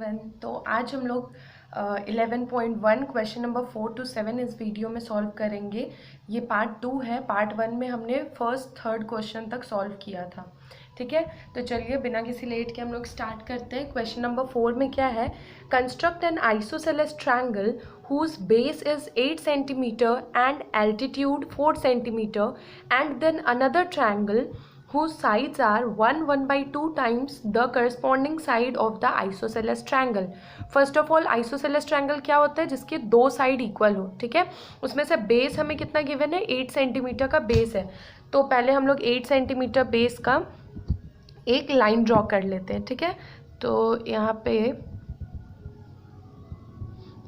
Everyone. तो आज हम लोग 11.1 क्वेश्चन नंबर 4 to 7 इस वीडियो में सॉल्व करेंगे। ये पार्ट 2 है। पार्ट 1 में हमने फर्स्ट थर्ड क्वेश्चन तक सॉल्व किया था। ठीक है, तो चलिए बिना किसी लेट के हम लोग स्टार्ट करते हैं। क्वेश्चन नंबर 4 में क्या है? Construct N isosceles triangle whose base is 8 centimeter and altitude 4 centimeter, and then another triangle whose sides are 1/2 times the corresponding side of the isosceles triangle. First of all isosceles triangle क्या होता है? जिसके दो side equal हो। ठीक है, उसमें से बेस हमें कितना गिवन है? 8 सेंटीमीटर का बेस है। तो पहले हम लोग 8 सेंटीमीटर बेस का एक लाइन ड्रॉ कर लेते हैं। ठीक है, तो यहाँ पे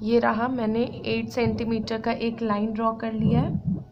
ये रहा, मैंने 8 सेंटीमीटर का एक लाइन ड्रॉ कर लिया है।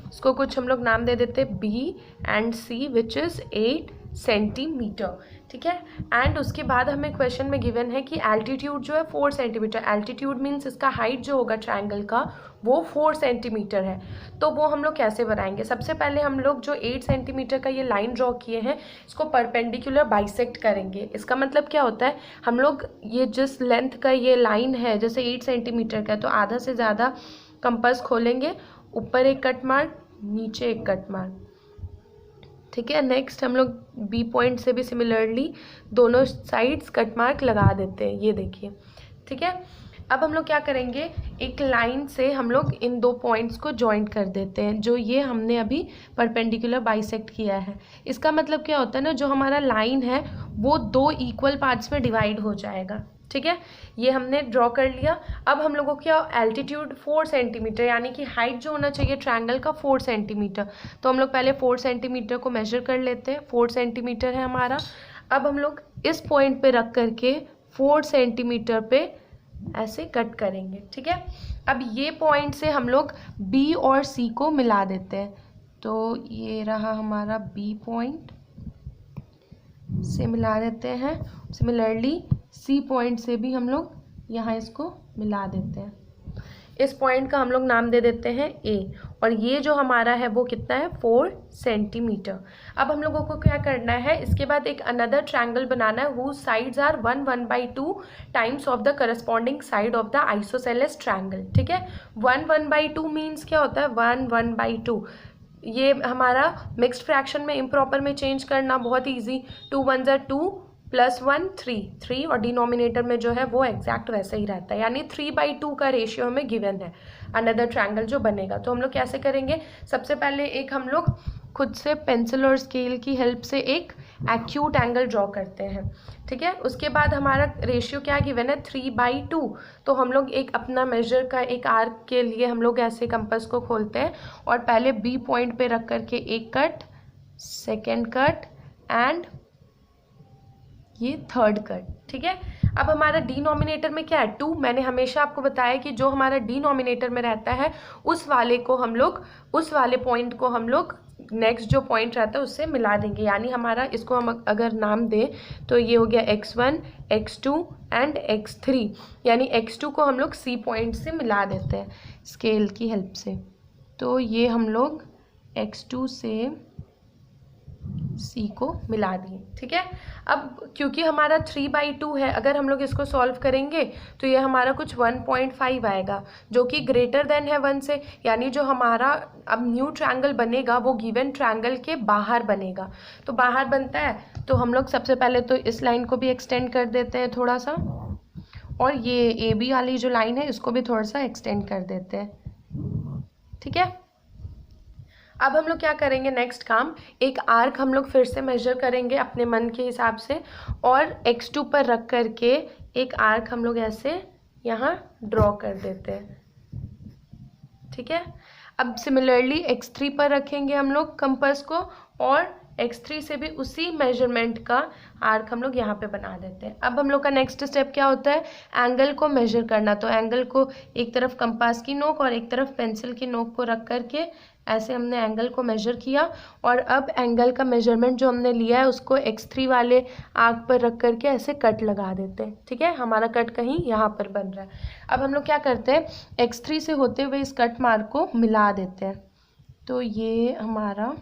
इसको कुछ हम लोग नाम दे देते हैं B and C, which is 8 centimetre. ठीक है, एंड उसके बाद हमें क्वेश्चन में गिवन है कि एल्टीट्यूड जो है 4 सेंटीमीटर। एल्टीट्यूड मीन्स इसका हाइट जो होगा ट्रायंगल का वो 4 सेंटीमीटर है। तो वो हम लोग कैसे बनाएंगे? सबसे पहले हम लोग जो 8 सेंटीमीटर का ये लाइन ड्रॉ किए हैं इसको परपेंडिकुलर बाइसेक्ट करेंगे। इसका मतलब क्या होता है? हम लोग ये जिस लेंथ का ये लाइन है, जैसे 8 सेंटीमीटर का, तो आधा से ज़्यादा कंपास खोलेंगे, ऊपर एक कट मार्क, नीचे एक कट मार्क। ठीक है, नेक्स्ट हम लोग बी पॉइंट से भी सिमिलरली दोनों साइड्स कट मार्क लगा देते हैं। ये देखिए, ठीक है। अब हम लोग क्या करेंगे? एक लाइन से हम लोग इन दो पॉइंट्स को जॉइंट कर देते हैं, जो ये हमने अभी परपेंडिकुलर बाइसेक्ट किया है। इसका मतलब क्या होता है ना, जो हमारा लाइन है वो दो इक्वल पार्ट्स में डिवाइड हो जाएगा। ठीक है, ये हमने ड्रॉ कर लिया। अब हम लोगों को क्या, एल्टीट्यूड 4 सेंटीमीटर, यानी कि हाइट जो होना चाहिए ट्रायंगल का 4 सेंटीमीटर। तो हम लोग पहले 4 सेंटीमीटर को मेजर कर लेते हैं। 4 सेंटीमीटर है हमारा। अब हम लोग इस पॉइंट पे रख करके 4 सेंटीमीटर पे ऐसे कट करेंगे। ठीक है, अब ये पॉइंट से हम लोग बी और सी को मिला देते हैं। तो ये रहा हमारा बी पॉइंट, से मिला देते हैं। सिमिलरली सी पॉइंट से भी हम लोग यहाँ इसको मिला देते हैं। इस पॉइंट का हम लोग नाम दे देते हैं ए, और ये जो हमारा है वो कितना है? 4 सेंटीमीटर। अब हम लोगों को क्या करना है? इसके बाद एक अनदर ट्रायंगल बनाना है whose sides are 1/2 times of the corresponding side of the isosceles triangle. ठीक है, 1/2 मीन्स क्या होता है? 1/2। ये हमारा मिक्स्ड फ्रैक्शन में इम्प्रॉपर में चेंज करना बहुत ईजी। 2 1 ज़ा 2 + 1 3 और डिनोमिनेटर में जो है वो एग्जैक्ट वैसे ही रहता है, यानी 3/2 का रेशियो हमें गिवन है अनदर ट्रायंगल जो बनेगा। तो हम लोग कैसे करेंगे? सबसे पहले एक हम लोग खुद से पेंसिल और स्केल की हेल्प से एक एक्यूट एंगल ड्रॉ करते हैं। ठीक है, उसके बाद हमारा रेशियो क्या गिवन है? 3/2। तो हम लोग एक अपना मेजर का एक आर्क के लिए हम लोग ऐसे कंपास को खोलते हैं और पहले बी पॉइंट पे रख करके एक कट, सेकेंड कट एंड ये थर्ड कट। ठीक है, अब हमारा डिनोमिनेटर में क्या है? 2। मैंने हमेशा आपको बताया कि जो हमारा डिनोमिनेटर में रहता है उस वाले को हम लोग, उस वाले पॉइंट को हम लोग नेक्स्ट जो पॉइंट रहता है उससे मिला देंगे। यानी हमारा, इसको हम अगर नाम दें तो ये हो गया x1 x2 एंड x3, यानी x2 को हम लोग c पॉइंट से मिला देते हैं स्केल की हेल्प से। तो ये हम लोग x2 से सी को मिला दिए। ठीक है, अब क्योंकि हमारा 3/2 है, अगर हम लोग इसको सॉल्व करेंगे तो ये हमारा कुछ 1.5 आएगा, जो कि ग्रेटर देन है 1 से। यानी जो हमारा अब न्यू ट्रायंगल बनेगा वो गिवन ट्रायंगल के बाहर बनेगा। तो बाहर बनता है तो हम लोग सबसे पहले तो इस लाइन को भी एक्सटेंड कर देते हैं थोड़ा सा, और ये ए बी वाली जो लाइन है इसको भी थोड़ा सा एक्सटेंड कर देते हैं। ठीक है, अब हम लोग क्या करेंगे? नेक्स्ट काम, एक आर्क हम लोग फिर से मेजर करेंगे अपने मन के हिसाब से, और x2 पर रख करके एक आर्क हम लोग ऐसे यहाँ ड्रॉ कर देते हैं। ठीक है, अब सिमिलरली x3 पर रखेंगे हम लोग कंपास को, और x3 से भी उसी मेजरमेंट का आर्क हम लोग यहाँ पे बना देते हैं। अब हम लोग का नेक्स्ट स्टेप क्या होता है? एंगल को मेजर करना। तो एंगल को एक तरफ कंपास की नोक और एक तरफ पेंसिल की नोक को रख करके ऐसे हमने एंगल को मेजर किया, और अब एंगल का मेजरमेंट जो हमने लिया है उसको x3 वाले आर्क पर रख करके ऐसे कट लगा देते हैं। ठीक है, हमारा कट कहीं यहाँ पर बन रहा है। अब हम लोग क्या करते हैं? x3 से होते हुए इस कट मार्क को मिला देते हैं। तो ये हमारा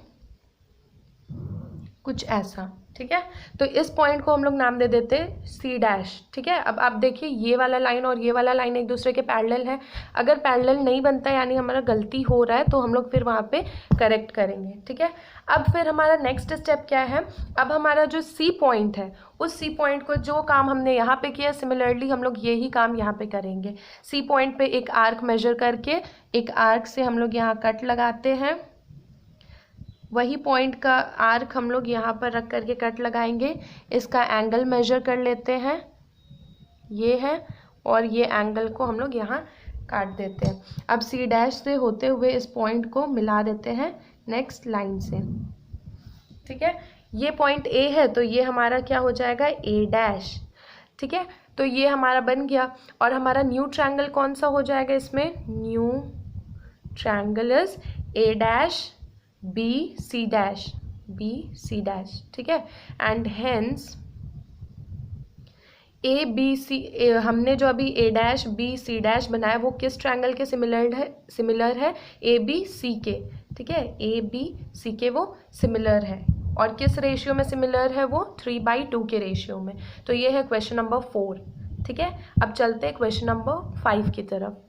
कुछ ऐसा, ठीक है। तो इस पॉइंट को हम लोग नाम दे देते सी डैश। ठीक है। अब आप देखिए ये वाला लाइन और ये वाला लाइन एक दूसरे के पैरेलल है। अगर पैरेलल नहीं बनता यानी हमारा गलती हो रहा है तो हम लोग फिर वहाँ पे करेक्ट करेंगे। ठीक है। अब फिर हमारा नेक्स्ट स्टेप क्या है, अब हमारा जो सी पॉइंट है उस सी पॉइंट को जो काम हमने यहाँ पे किया सिमिलरली हम लोग यही काम यहाँ पे करेंगे। सी पॉइंट पे एक आर्क मेजर करके एक आर्क से हम लोग यहाँ कट लगाते हैं, वही पॉइंट का आर्क हम लोग यहाँ पर रख करके कट लगाएंगे। इसका एंगल मेजर कर लेते हैं, ये है, और ये एंगल को हम लोग यहाँ काट देते हैं। अब सी डैश से होते हुए इस पॉइंट को मिला देते हैं नेक्स्ट लाइन से। ठीक है। ये पॉइंट ए है तो ये हमारा क्या हो जाएगा, ए डैश। ठीक है। तो ये हमारा बन गया। और हमारा न्यू ट्रायंगल कौन सा हो जाएगा इसमें, new triangle is A dash B C dash, B C dash. ठीक है। And hence A B C, हमने जो अभी A dash B C dash बनाया वो किस ट्रायंगल के सिमिलर है ए बी सी के। ठीक है। ए बी सी के वो सिमिलर है। और किस रेशियो में सिमिलर है वो, 3/2 के रेशियो में। तो ये है क्वेश्चन नंबर 4। ठीक है। अब चलते हैं क्वेश्चन नंबर 5 की तरफ।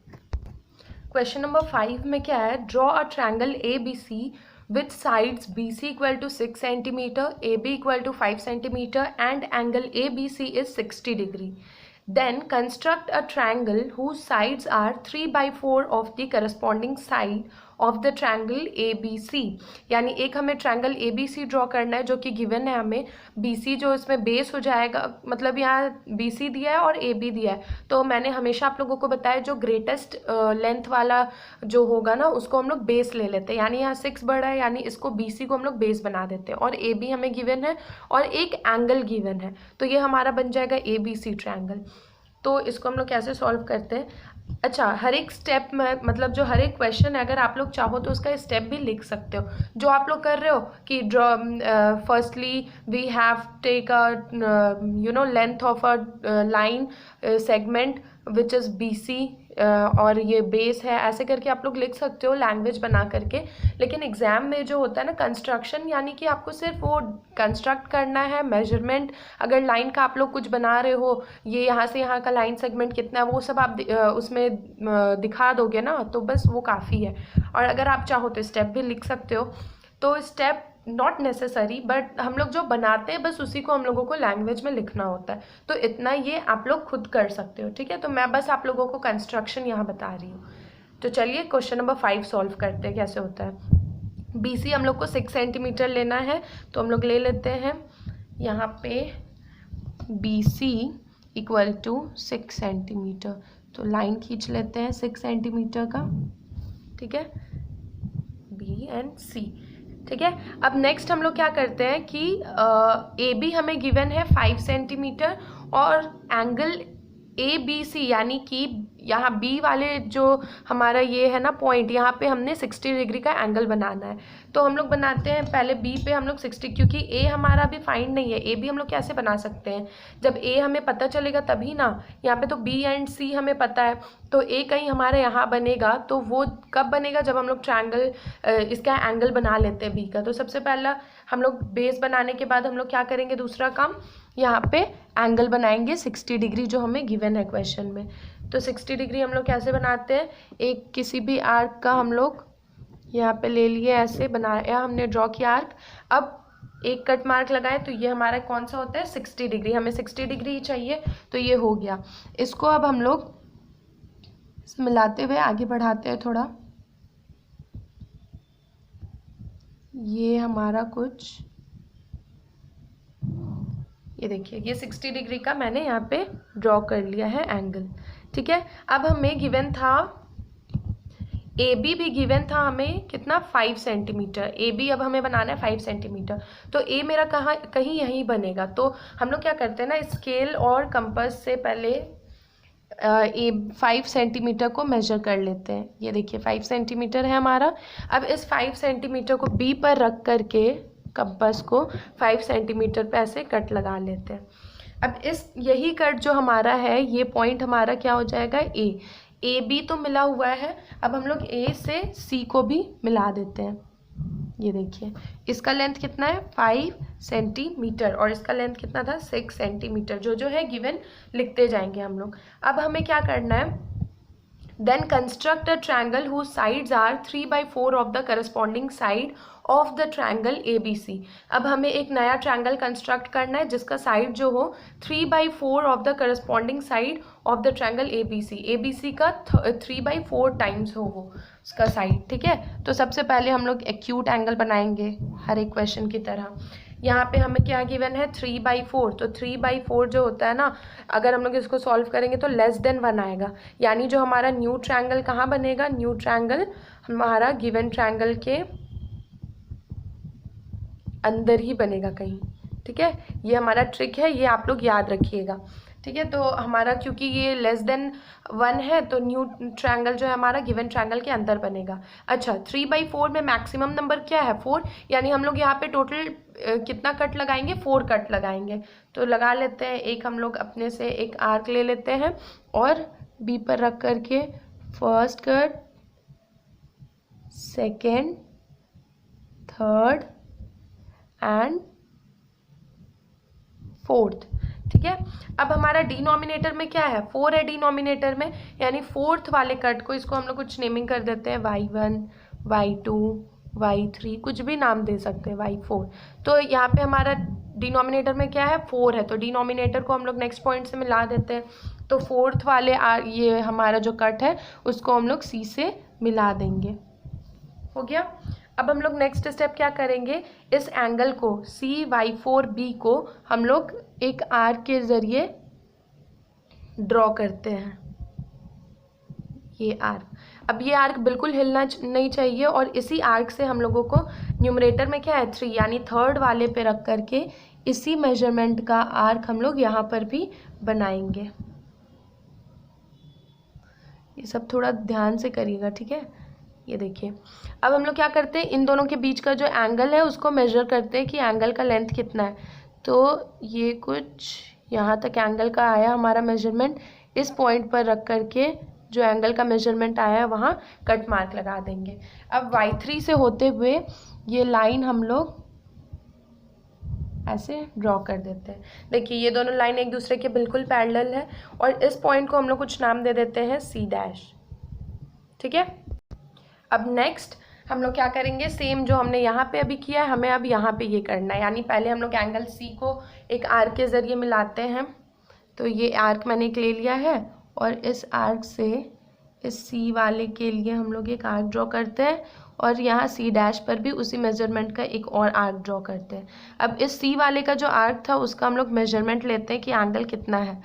क्वेश्चन नंबर 5 में क्या है, draw a triangle A B C with sides BC equal to 6 centimeter, AB equal to 5 centimeter and angle ABC is 60 degree. Then construct a triangle whose sides are 3/4 of the corresponding side of the triangle ABC। यानी एक हमें triangle ABC draw करना है जो कि given है हमें, BC जो इसमें बेस हो जाएगा, मतलब यहाँ BC दिया है और AB दिया है। तो मैंने हमेशा आप लोगों को बताया जो ग्रेटेस्ट लेंथ वाला जो होगा ना उसको हम लोग बेस ले लेते हैं। यानी यहाँ 6 बड़ा है यानी इसको BC को हम लोग बेस बना देते हैं। और AB हमें गिवन है और एक एंगल गिवन है तो ये हमारा बन जाएगा ABC ट्रायंगल। तो इसको हम लोग कैसे सॉल्व करते हैं, अच्छा हर एक स्टेप में, मतलब जो हर एक क्वेश्चन है अगर आप लोग चाहो तो उसका स्टेप भी लिख सकते हो। जो आप लोग कर रहे हो कि draw firstly we have take a length of a line segment which is BC और ये बेस है, ऐसे करके आप लोग लिख सकते हो लैंग्वेज बना करके। लेकिन एग्जाम में जो होता है ना कंस्ट्रक्शन, यानी कि आपको सिर्फ वो कंस्ट्रक्ट करना है, मेजरमेंट, अगर लाइन का आप लोग कुछ बना रहे हो, ये यहाँ से यहाँ का लाइन सेगमेंट कितना है वो सब आप उसमें दिखा दोगे ना तो बस वो काफ़ी है। और अगर आप चाहो तो स्टेप भी लिख सकते हो। तो स्टेप नॉट नेसेसरी, बट हम लोग जो बनाते हैं बस उसी को हम लोगों को लैंग्वेज में लिखना होता है। तो इतना ये आप लोग खुद कर सकते हो। ठीक है। तो मैं बस आप लोगों को कंस्ट्रक्शन यहाँ बता रही हूँ। तो चलिए क्वेश्चन नंबर 5 सॉल्व करते हैं कैसे होता है। BC हम लोग को 6 सेंटीमीटर लेना है तो हम लोग ले लेते हैं यहाँ पे BC इक्वल टू 6 सेंटीमीटर। तो लाइन खींच लेते हैं 6 सेंटीमीटर का। ठीक है, B एंड C। ठीक है। अब नेक्स्ट हम लोग क्या करते हैं कि AB हमें गिवन है 5 सेंटीमीटर और एंगल ABC यानी कि यहाँ B वाले जो हमारा ये है ना पॉइंट, यहाँ पे हमने 60 डिग्री का एंगल बनाना है। तो हम लोग बनाते हैं पहले B पे हम लोग 60, क्योंकि A हमारा अभी फाइंड नहीं है। A B हम लोग कैसे बना सकते हैं, जब A हमें पता चलेगा तभी ना। यहाँ पे तो B एंड C हमें पता है, तो A कहीं हमारे यहाँ बनेगा तो वो कब बनेगा, जब हम लोग ट्रायंगल इसका एंगल बना लेते हैं B का। तो सबसे पहला हम लोग बेस बनाने के बाद हम लोग क्या करेंगे, दूसरा काम यहाँ पे एंगल बनाएंगे 60 डिग्री जो हमें गिवन है क्वेश्चन में। तो 60 डिग्री हम लोग कैसे बनाते हैं, एक किसी भी आर्क का हम लोग यहाँ पे ले लिए, ऐसे बनाया हमने, ड्रॉ किया आर्क। अब एक कट मार्क लगाए तो ये हमारा कौन सा होता है, 60 डिग्री। हमें 60 डिग्री ही चाहिए तो ये हो गया। इसको अब हम लोग मिलाते हुए आगे बढ़ाते हैं थोड़ा। ये हमारा कुछ, ये देखिए ये 60 डिग्री का मैंने यहाँ पे ड्रॉ कर लिया है एंगल। ठीक है। अब हमें गिवन था AB भी गिवन था हमें कितना, 5 सेंटीमीटर। AB अब हमें बनाना है 5 सेंटीमीटर। तो A मेरा कहीं यहीं बनेगा। तो हम लोग क्या करते हैं ना, स्केल और कंपास से पहले 5 सेंटीमीटर को मेजर कर लेते हैं। ये देखिए 5 सेंटीमीटर है हमारा। अब इस 5 सेंटीमीटर को B पर रख करके कंपास को 5 सेंटीमीटर पे ऐसे कट लगा लेते हैं। अब यही कट जो हमारा है, ये पॉइंट हमारा क्या हो जाएगा, AB तो मिला हुआ है। अब हम लोग A से C को भी मिला देते हैं। ये देखिए इसका लेंथ कितना है 5 सेंटीमीटर और इसका लेंथ कितना था 6 सेंटीमीटर। जो है गिवन लिखते जाएंगे हम लोग। अब हमें क्या करना है, then construct a triangle whose sides are 3/4 of the corresponding side of the triangle ABC। अब हमें एक नया ट्रायंगल कंस्ट्रक्ट करना है जिसका साइड जो हो 3/4 of the corresponding side of the triangle ABC का 3/4 टाइम्स हो वो उसका साइड। ठीक है, तो सबसे पहले हम लोग एक्यूट एंगल बनाएंगे हर एक क्वेश्चन की तरह। यहाँ पे हमें क्या गिवन है 3/4, तो 3/4 जो होता है ना, अगर हम लोग इसको सॉल्व करेंगे तो लेस देन 1 आएगा, यानी जो हमारा न्यू ट्रायंगल कहाँ बनेगा, न्यू ट्रायंगल हमारा गिवन ट्रायंगल के अंदर ही बनेगा कहीं। ठीक है, ये हमारा ट्रिक है, ये आप लोग याद रखिएगा। ठीक है, तो हमारा क्योंकि ये लेस देन 1 है तो न्यू ट्रायंगल जो है हमारा गिवन ट्रायंगल के अंदर बनेगा। अच्छा, 3/4 में मैक्सिमम नंबर क्या है 4, यानी हम लोग यहाँ पे टोटल कितना कट लगाएंगे 4 कट लगाएंगे। तो लगा लेते हैं, एक हम लोग अपने से एक आर्क ले लेते हैं और बी पर रख करके first cut, second, third and fourth. ठीक है, अब हमारा डिनोमिनेटर में क्या है 4 है डिनोमिनेटर में, यानी फोर्थ वाले कट को इसको हम लोग कुछ नेमिंग कर देते हैं y1, y2, y3, कुछ भी नाम दे सकते हैं, y4। तो यहाँ पे हमारा डिनोमिनेटर में क्या है 4 है, तो डिनोमिनेटर को हम लोग नेक्स्ट पॉइंट से मिला देते हैं। तो फोर्थ वाले ये हमारा जो कट है उसको हम लोग C से मिला देंगे। हो गया। अब हम लोग नेक्स्ट स्टेप क्या करेंगे, इस एंगल को CY4B को हम लोग एक आर्क के ज़रिए ड्रॉ करते हैं, ये आर्क। अब ये आर्क बिल्कुल हिलना नहीं चाहिए और इसी आर्क से हम लोगों को न्यूमरेटर में क्या है 3, यानी थर्ड वाले पे रख करके इसी मेजरमेंट का आर्क हम लोग यहाँ पर भी बनाएंगे। ये सब थोड़ा ध्यान से करिएगा, ठीक है। ये देखिए, अब हम लोग क्या करते हैं, इन दोनों के बीच का जो एंगल है उसको मेजर करते हैं कि एंगल का लेंथ कितना है। तो ये कुछ यहाँ तक एंगल का आया हमारा मेजरमेंट, इस पॉइंट पर रख करके जो एंगल का मेजरमेंट आया है वहाँ कट मार्क लगा देंगे। अब Y3 से होते हुए ये लाइन हम लोग ऐसे ड्रॉ कर देते हैं। देखिए ये दोनों लाइन एक दूसरे के बिल्कुल पैरेलल है और इस पॉइंट को हम लोग कुछ नाम दे देते हैं C'। ठीक है, अब नेक्स्ट हम लोग क्या करेंगे, सेम जो हमने यहाँ पे अभी किया है हमें अब यहाँ पे ये करना है, यानी पहले हम लोग एंगल C को एक आर्क के ज़रिए मिलाते हैं। तो ये आर्क मैंने एक ले लिया है और इस आर्क से इस C वाले के लिए हम लोग एक आर्क ड्रॉ करते हैं और यहाँ C' पर भी उसी मेजरमेंट का एक और आर्क ड्रॉ करते हैं। अब इस C वाले का जो आर्क था उसका हम लोग मेजरमेंट लेते हैं कि एंगल कितना है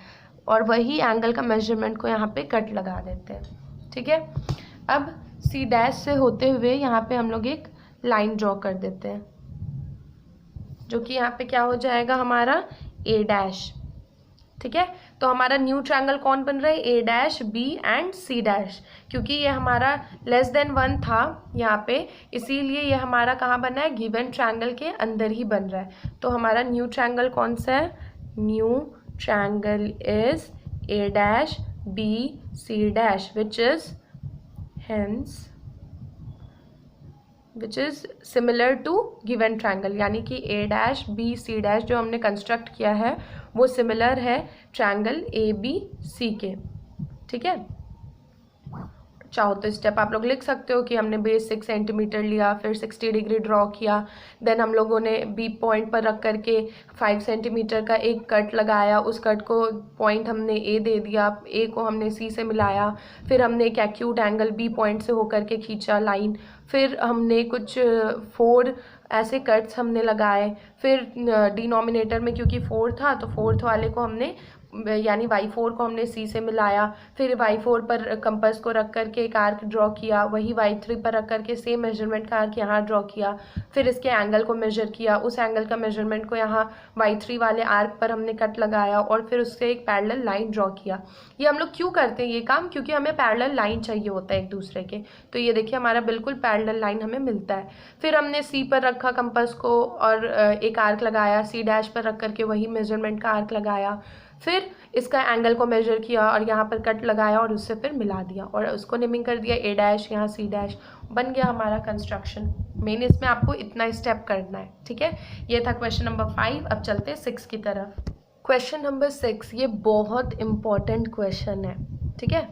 और वही एंगल का मेजरमेंट को यहाँ पे कट लगा देते हैं। ठीक है, अब C' से होते हुए यहाँ पे हम लोग एक लाइन ड्रॉ कर देते हैं जो कि यहाँ पे क्या हो जाएगा हमारा A'। ठीक है, तो हमारा न्यू ट्रायंगल कौन बन रहा है A', B एंड C', क्योंकि ये हमारा लेस देन 1 था यहाँ पे, इसीलिए ये हमारा कहाँ बना है, गिवन ट्रायंगल के अंदर ही बन रहा है। तो हमारा न्यू ट्रायंगल कौन सा है, new triangle is A', B, C' which is similar to given triangle, यानी कि A', B, C' जो हमने कंस्ट्रक्ट किया है वो सिमिलर है ट्रायंगल ABC के। ठीक है, चाहो तो स्टेप आप लोग लिख सकते हो कि हमने बेस 6 सेंटीमीटर लिया, फिर 60 डिग्री ड्रॉ किया, देन हम लोगों ने B पॉइंट पर रख करके 5 सेंटीमीटर का एक कट लगाया, उस कट को पॉइंट हमने A दे दिया, A को हमने C से मिलाया, फिर हमने एक एक्यूट एंगल B पॉइंट से होकर के खींचा लाइन, फिर हमने कुछ 4 ऐसे कट्स हमने लगाए, फिर डिनोमिनेटर में क्योंकि 4 था तो फोर्थ वाले को हमने यानी Y4 को हमने C से मिलाया, फिर Y4 पर कंपास को रख करके एक आर्क ड्रॉ किया, वही Y3 पर रख करके सेम मेजरमेंट का आर्क यहाँ ड्रॉ किया, फिर इसके एंगल को मेजर किया, उस एंगल का मेजरमेंट को यहाँ Y3 वाले आर्क पर हमने कट लगाया और फिर उससे एक पैरेलल लाइन ड्रॉ किया। ये हम लोग क्यों करते हैं ये काम, क्योंकि हमें पैरेलल लाइन चाहिए होता है एक दूसरे के। तो ये देखिए हमारा बिल्कुल पैरेलल लाइन हमें मिलता है। फिर हमने C पर रखा कंपास को और एक आर्क लगाया, C' पर रख करके वही मेजरमेंट का आर्क लगाया, फिर इसका एंगल को मेजर किया और यहाँ पर कट लगाया और उससे फिर मिला दिया और उसको नेमिंग कर दिया ए डैश, यहाँ सी डैश, बन गया हमारा कंस्ट्रक्शन। मेन इसमें आपको इतना स्टेप करना है, ठीक है। ये था क्वेश्चन नंबर 5। अब चलते हैं 6 की तरफ। क्वेश्चन नंबर 6 ये बहुत इंपॉर्टेंट क्वेश्चन है, ठीक है।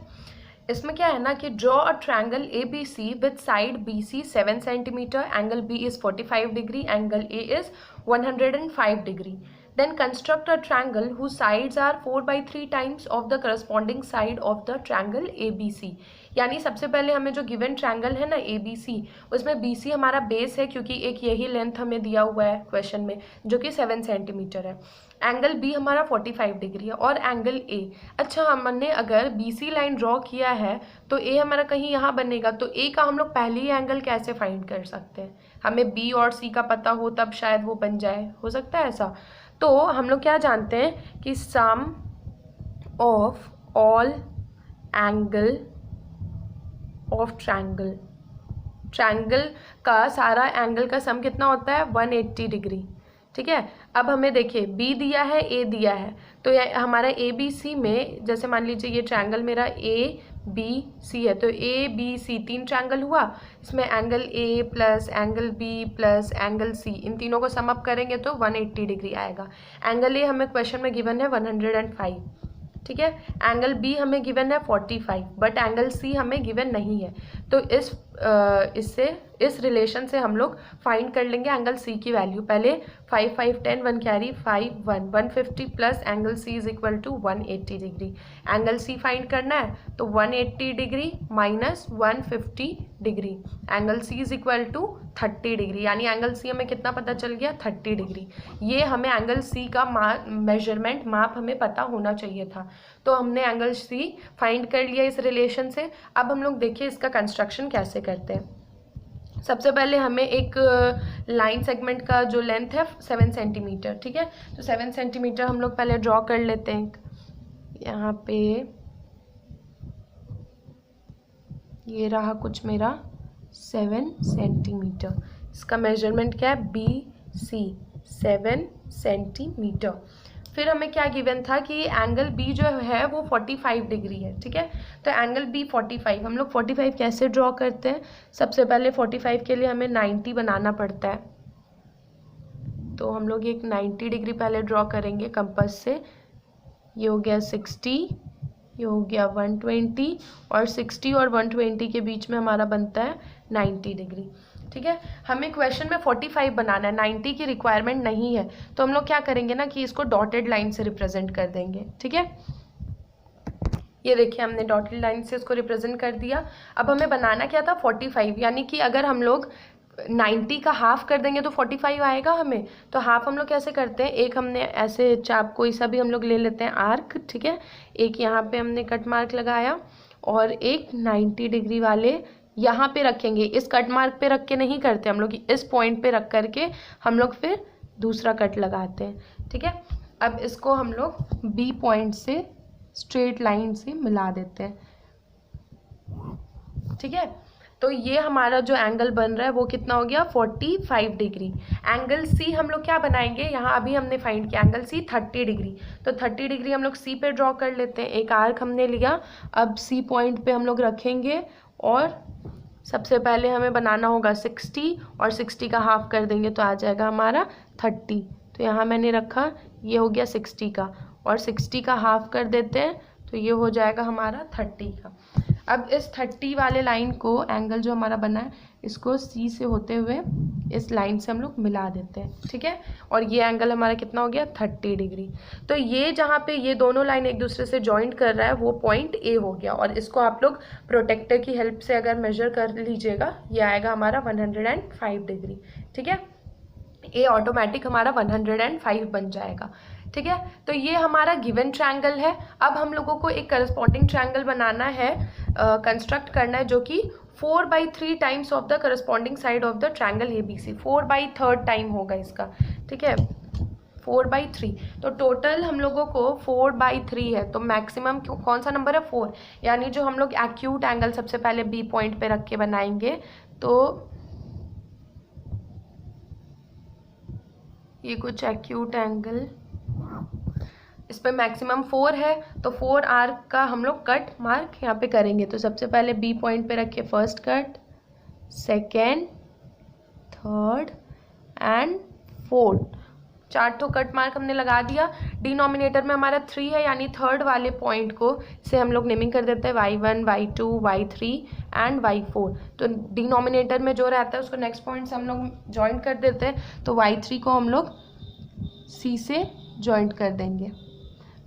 इसमें क्या है ना कि draw a triangle A B C with side B C 7 centimetre, angle B is 45 degree, angle A is 105 degree. Then construct a triangle whose sides are 4/3 times of the corresponding side of the triangle ABC। यानी सबसे पहले हमें जो given triangle है ना ABC, उसमें BC हमारा base है क्योंकि एक यही लेंथ हमें दिया हुआ है क्वेश्चन में जो कि 7 सेंटीमीटर है। एंगल B हमारा 45 डिग्री है और एंगल A, अच्छा हमने अगर BC लाइन ड्रॉ किया है तो A हमारा कहीं यहाँ बनेगा, तो A का हम लोग पहले ही एंगल कैसे फाइंड कर सकते हैं? हमें B और C का पता हो तब शायद वो बन जाए, हो सकता है ऐसा। तो हम लोग क्या जानते हैं कि sum of all angle of triangle, triangle का सारा एंगल का सम कितना होता है? 180 डिग्री, ठीक है। अब हमें देखिए B दिया है, A दिया है, तो हमारा ABC में जैसे मान लीजिए ये ट्रायंगल मेरा ABC है, तो ABC 3 ट्रायंगल हुआ, इसमें angle A plus angle B plus angle C, इन तीनों को सम अप करेंगे तो 180 डिग्री आएगा। एंगल A हमें क्वेश्चन में गिवन है 105, ठीक है। एंगल B हमें गिवन है 45, बट एंगल C हमें गिवन नहीं है, तो इस रिलेशन से हम लोग फाइंड कर लेंगे एंगल C की वैल्यू। पहले 5 5 10 1 carry 5 1 150 plus angle C is equal to 180 degree. Angle C find करना है तो 180 degree minus 150 degree, angle C is equal to 30 degree, यानी एंगल C हमें कितना पता चल गया? 30 डिग्री। ये हमें एंगल C का मेजरमेंट माप हमें पता होना चाहिए था, तो हमने एंगल C फाइंड कर लिया इस रिलेशन से। अब हम लोग देखिए इसका कंस्ट्रक्शन कैसे करते हैं। सबसे पहले हमें एक लाइन सेगमेंट का जो लेंथ है 7 सेंटीमीटर, ठीक है, तो 7 सेंटीमीटर हम लोग पहले ड्रॉ कर लेते हैं। यहाँ पे ये रहा कुछ मेरा 7 सेंटीमीटर, इसका मेजरमेंट क्या है? BC 7 centimetre. फिर हमें क्या गिवन था कि एंगल B जो है वो 45 डिग्री है, ठीक है, तो एंगल B 45, हम लोग 45 कैसे ड्रॉ करते हैं? सबसे पहले 45 के लिए हमें 90 बनाना पड़ता है, तो हम लोग एक 90 डिग्री पहले ड्रॉ करेंगे कंपास से। ये हो गया 60, ये हो गया 120, और 60 और 120 के बीच में हमारा बनता है 90 डिग्री, ठीक है। हमें क्वेश्चन में 45 बनाना है, 90 की रिक्वायरमेंट नहीं है, तो हम लोग क्या करेंगे ना कि इसको डॉटेड लाइन से रिप्रेजेंट कर देंगे, ठीक है। ये देखिए हमने डॉटेड लाइन से इसको रिप्रेजेंट कर दिया। अब हमें बनाना क्या था? 45, यानी कि अगर हम लोग 90 का हाफ कर देंगे तो 45 आएगा हमें। तो हाफ हम लोग कैसे करते हैं? एक हमने ऐसे चाप कोई सा भी हम लोग ले लेते हैं आर्क, ठीक है, एक यहाँ पे हमने कट मार्क लगाया और एक 90 डिग्री वाले यहाँ पे रखेंगे। इस कट मार्क पे रख के नहीं करते हम लोग, इस पॉइंट पे रख करके हम लोग फिर दूसरा कट लगाते हैं, ठीक है। अब इसको हम लोग B पॉइंट से स्ट्रेट लाइन से मिला देते हैं, ठीक है। तो ये हमारा जो एंगल बन रहा है वो कितना हो गया? 45 डिग्री। एंगल C हम लोग क्या बनाएंगे? यहाँ अभी हमने फाइंड किया एंगल C 30 डिग्री, तो 30 डिग्री हम लोग C पे ड्रॉ कर लेते हैं। एक आर्क हमने लिया, अब C पॉइंट पे हम लोग रखेंगे और सबसे पहले हमें बनाना होगा 60 और 60 का हाफ कर देंगे तो आ जाएगा हमारा 30। तो यहाँ मैंने रखा, ये हो गया 60 का, और 60 का हाफ कर देते हैं तो ये हो जाएगा हमारा 30 का। अब इस 30 वाले लाइन को, एंगल जो हमारा बना है, इसको C से होते हुए इस लाइन से हम लोग मिला देते हैं, ठीक है। और ये एंगल हमारा कितना हो गया? 30 डिग्री। तो ये जहाँ पे ये दोनों लाइन एक दूसरे से जॉइंट कर रहा है वो पॉइंट A हो गया, और इसको आप लोग प्रोटेक्टर की हेल्प से अगर मेजर कर लीजिएगा, ये आएगा हमारा 105 डिग्री, ठीक है। A ऑटोमेटिक हमारा 105 बन जाएगा, ठीक है। तो ये हमारा गिवन ट्रायंगल है। अब हम लोगों को एक करस्पॉन्डिंग ट्रायंगल बनाना है, कंस्ट्रक्ट करना है, जो कि 4/3 times of the corresponding side of the triangle ABC। 4/3 time होगा इसका, ठीक है, 4/3। तो टोटल हम लोगों को 4/3 है, तो मैक्सिमम कौन सा नंबर है? 4, यानी जो हम लोग एक्यूट एंगल सबसे पहले B पॉइंट पे रख के बनाएंगे, तो ये कुछ एक्यूट एंगल इस पर मैक्सिमम 4 है, तो 4 आर्क का हम लोग कट मार्क यहाँ पे करेंगे। तो सबसे पहले बी पॉइंट पे रखिए first cut, second, third and fourth, 4 तो कट मार्क हमने लगा दिया। डिनोमिनेटर में हमारा 3 है, यानी थर्ड वाले पॉइंट को से हम लोग नेमिंग कर देते हैं y1, y2, y3 and y4। तो डिनोमिनेटर में जो रहता है उसको नेक्स्ट पॉइंट से हम लोग जॉइंट कर देते हैं। तो y3 को हम लोग c से जॉइंट कर देंगे।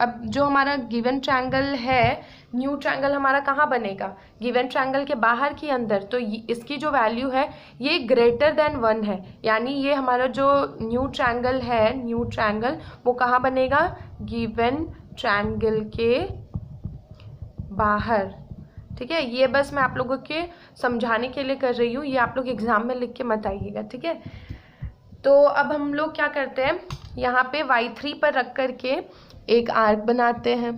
अब जो हमारा गिवन ट्रायंगल है, न्यू ट्रायंगल हमारा कहाँ बनेगा, गिवन ट्रायंगल के बाहर की अंदर। तो इसकी जो वैल्यू है ये ग्रेटर देन 1 है, यानी ये हमारा जो न्यू ट्रायंगल है, न्यू ट्रायंगल वो कहाँ बनेगा, गिवन ट्रायंगल के बाहर। ठीक है, ये बस मैं आप लोगों के समझाने के लिए कर रही हूँ, ये आप लोग एग्जाम में लिख के मत आइएगा। ठीक है, तो अब हम लोग क्या करते हैं, यहाँ पे y3 पर रख करके एक आर्क बनाते हैं।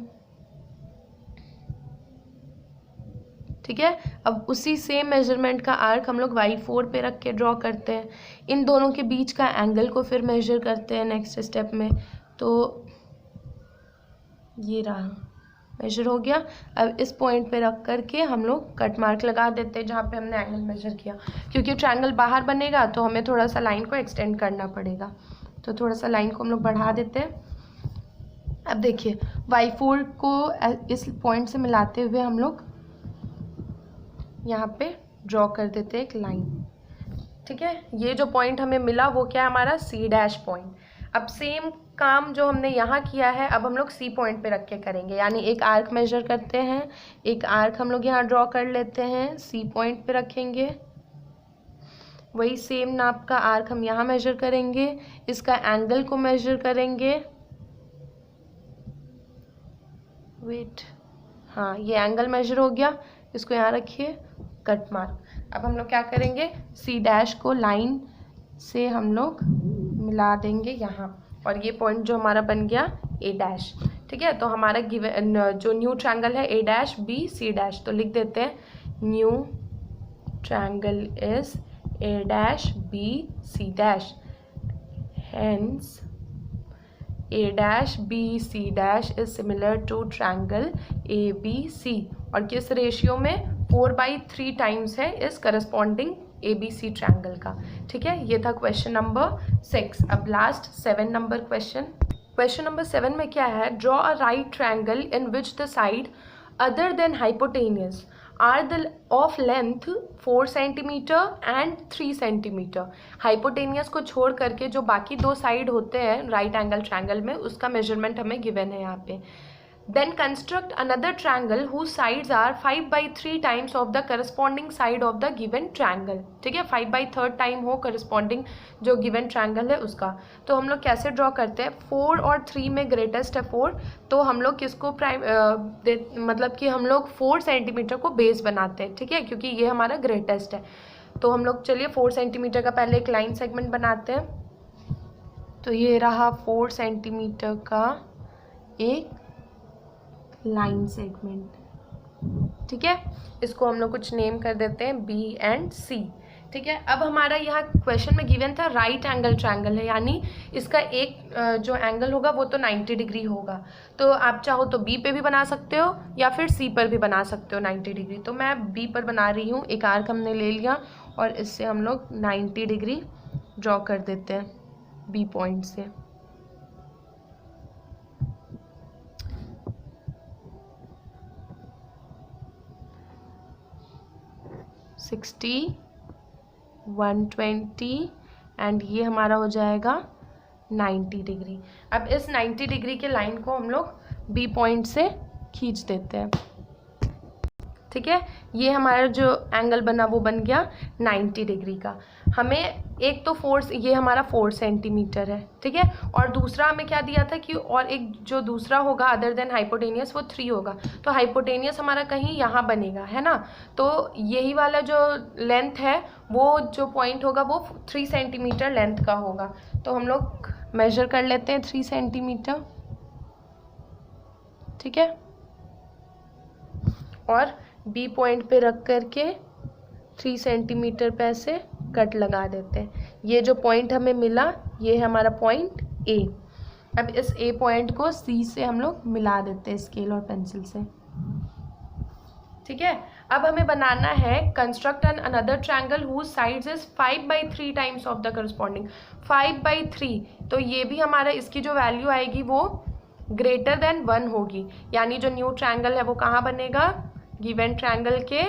ठीक है, अब उसी सेम मेजरमेंट का आर्क हम लोग y4 पे रख के ड्रॉ करते हैं। इन दोनों के बीच का एंगल को फिर मेजर करते हैं नेक्स्ट स्टेप में। तो ये रहा, मेजर हो गया। अब इस पॉइंट पे रख करके हम लोग कट मार्क लगा देते हैं जहाँ पे हमने एंगल मेजर किया। क्योंकि ट्रायंगल बाहर बनेगा तो हमें थोड़ा सा लाइन को एक्सटेंड करना पड़ेगा, तो थोड़ा सा लाइन को हम लोग बढ़ा देते हैं। अब देखिए y4 को इस पॉइंट से मिलाते हुए हम लोग यहाँ पे ड्रॉ कर देते हैं एक लाइन। ठीक है, ये जो पॉइंट हमें मिला वो क्या है, हमारा C' पॉइंट। अब सेम काम जो हमने यहाँ किया है अब हम लोग C पॉइंट पे रख के करेंगे, यानी एक आर्क मेजर करते हैं, एक आर्क हम लोग यहाँ ड्रॉ कर लेते हैं, C पॉइंट पे रखेंगे, वही सेम नाप का आर्क हम यहाँ मेजर करेंगे, इसका एंगल को मेजर करेंगे। वेट, हाँ ये एंगल मेजर हो गया, इसको यहाँ रखिए, कट मार्क। अब हम लोग क्या करेंगे, C' को लाइन से हम लोग मिला देंगे यहाँ, और ये पॉइंट जो हमारा बन गया A'। ठीक है, तो हमारा गिवन जो न्यू ट्रायंगल है A' B C', तो लिख देते हैं new triangle is A' B C', hence A' B C' is similar to triangle ABC, और किस रेशियो में, 4/3 टाइम्स है इस करस्पॉन्डिंग ABC ट्रायंगल का। ठीक है, ये था क्वेश्चन नंबर 6। अब लास्ट 7 नंबर क्वेश्चन नंबर 7 में क्या है, draw a right triangle in which the side other than hypotenuse are the of length 4 centimetre and 3 centimetre. Hypotenuse को छोड़ करके जो बाकी 2 साइड होते हैं राइट एंगल ट्रायंगल में, उसका मेजरमेंट हमें गिवन है यहाँ पे। Then construct another triangle whose sides are 5/3 times of the corresponding side of the given triangle. ठीक है, 5/3 टाइम हो करस्पॉन्डिंग जो गिवन ट्रायंगल है उसका। तो हम लोग कैसे ड्रॉ करते हैं, 4 और 3 में ग्रेटेस्ट है 4, तो हम लोग किसको मतलब कि हम लोग 4 सेंटीमीटर को बेस बनाते हैं। ठीक है, क्योंकि ये हमारा ग्रेटेस्ट है। तो हम लोग चलिए 4 सेंटीमीटर का पहले एक लाइन सेगमेंट बनाते हैं। तो ये रहा 4 सेंटीमीटर का एक लाइन सेगमेंट। ठीक है, इसको हम लोग कुछ नेम कर देते हैं B एंड C। ठीक है, अब हमारा यहाँ क्वेश्चन में गिवन था राइट एंगल ट्रायंगल है, यानी इसका एक जो एंगल होगा वो तो 90 डिग्री होगा। तो आप चाहो तो B पे भी बना सकते हो या फिर C पर भी बना सकते हो 90 डिग्री। तो मैं B पर बना रही हूँ, एक आर्क हमने ले लिया और इससे हम लोग 90 डिग्री ड्रॉ कर देते हैं B पॉइंट से। सिक्सटी 120 एंड ये हमारा हो जाएगा 90 डिग्री। अब इस 90 डिग्री के लाइन को हम लोग B पॉइंट से खींच देते हैं। ठीक है, ये हमारा जो एंगल बना वो बन गया 90 डिग्री का। हमें एक तो 4, ये हमारा 4 सेंटीमीटर है। ठीक है, और दूसरा हमें क्या दिया था कि और एक जो दूसरा होगा अदर देन हाइपोटेनियस वो 3 होगा। तो हाइपोटेनियस हमारा कहीं यहाँ बनेगा, है ना। तो यही वाला जो लेंथ है वो जो पॉइंट होगा वो 3 सेंटीमीटर लेंथ का होगा। तो हम लोग मेजर कर लेते हैं 3 सेंटीमीटर। ठीक है, और B पॉइंट पे रख करके 3 सेंटीमीटर पे ऐसे कट लगा देते हैं। ये जो पॉइंट हमें मिला ये है हमारा पॉइंट A। अब इस ए पॉइंट को सी से हम लोग मिला देते हैं स्केल और पेंसिल से, ठीक है। अब हमें बनाना है construct an another triangle whose sides is 5/3 times of the corresponding. 5/3, तो ये भी हमारा इसकी जो वैल्यू आएगी वो ग्रेटर देन 1 होगी, यानी जो न्यू ट्रायंगल है वो कहाँ बनेगा, गिवन ट्रायंगल के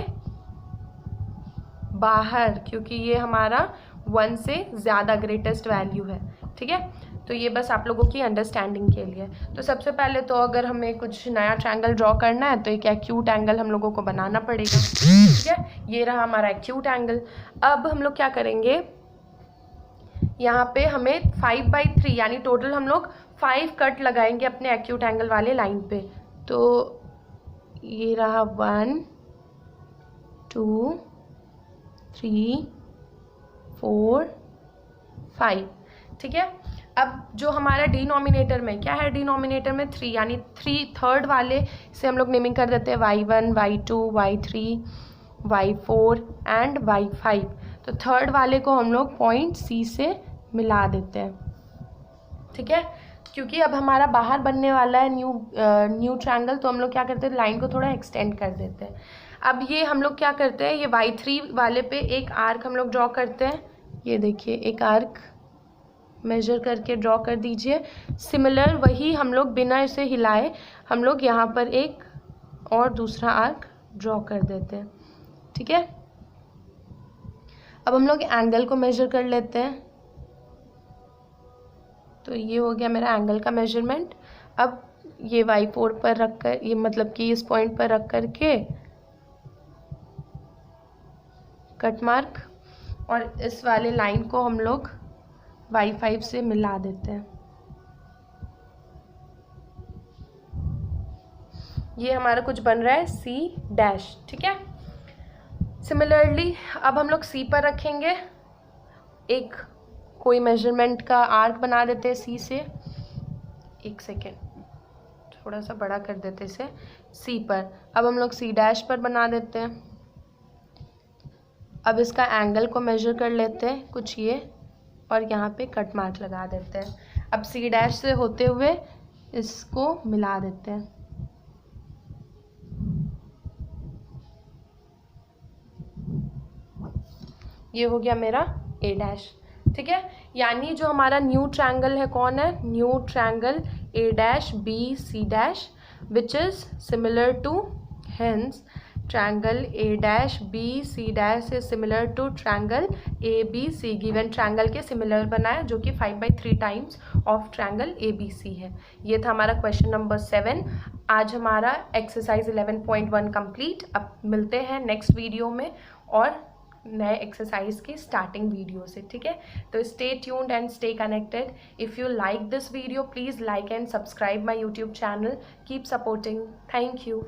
बाहर, क्योंकि ये हमारा 1 से ज़्यादा ग्रेटेस्ट वैल्यू है, ठीक है। तो ये बस आप लोगों की अंडरस्टैंडिंग के लिए। तो सबसे पहले तो अगर हमें कुछ नया ट्रायंगल ड्रॉ करना है तो एक एक्यूट एंगल हम लोगों को बनाना पड़ेगा, ठीक है। ये रहा हमारा एक्यूट एंगल। अब हम लोग क्या करेंगे, यहाँ पे हमें 5/3 यानी टोटल हम लोग 5 कट लगाएंगे अपने एक्यूट एंगल वाले लाइन पे। तो ये रहा 1 2 3 4 5, ठीक है। अब जो हमारा डिनोमिनेटर में क्या है, डिनोमिनेटर में 3 यानी 3 थर्ड वाले से हम लोग नेमिंग कर देते हैं y1 y2 y3 y4 and y5। तो थर्ड वाले को हम लोग पॉइंट C से मिला देते हैं, ठीक है। क्योंकि अब हमारा बाहर बनने वाला है न्यू ट्रायंगल, तो हम लोग क्या करते हैं, लाइन को थोड़ा एक्सटेंड कर देते हैं। अब ये हम लोग क्या करते हैं, ये y3 वाले पे एक आर्क हम लोग ड्रॉ करते हैं। ये देखिए एक आर्क मेजर करके ड्रॉ कर दीजिए। सिमिलर वही हम लोग बिना इसे हिलाए हम लोग यहाँ पर एक और दूसरा आर्क ड्रॉ कर देते हैं, ठीक है। अब हम लोग एंगल को मेजर कर लेते हैं। तो ये हो गया मेरा एंगल का मेजरमेंट। अब ये y4 पर रख कर, ये मतलब कि इस पॉइंट पर रख कर के कट मार्क, और इस वाले लाइन को हम लोग y5 से मिला देते हैं। ये हमारा कुछ बन रहा है C', ठीक है। सिमिलरली अब हम लोग C पर रखेंगे, एक कोई मेजरमेंट का आर्क बना देते हैं C से। एक सेकेंड, थोड़ा सा बड़ा कर देते इसे, C पर। अब हम लोग C' पर बना देते हैं। अब इसका एंगल को मेजर कर लेते हैं कुछ ये, और यहाँ पे कट मार्क लगा देते हैं। अब C' से होते हुए इसको मिला देते हैं। ये हो गया मेरा A', ठीक है। यानी जो हमारा न्यू ट्रायंगल है कौन है, new triangle A', B, C', which is similar to, hence triangle A', B, C' is similar to triangle ABC। Given triangle के सिमिलर बना है, जो कि 5/3 टाइम्स ऑफ ट्रायंगल ABC है। ये था हमारा क्वेश्चन नंबर 7। आज हमारा एक्सरसाइज 11.1 कंप्लीट। अब मिलते हैं नेक्स्ट वीडियो में और नए एक्सरसाइज की स्टार्टिंग वीडियो से, ठीक है। तो stay tuned and stay connected. If you like this video please like and subscribe my YouTube channel. Keep supporting. Thank you.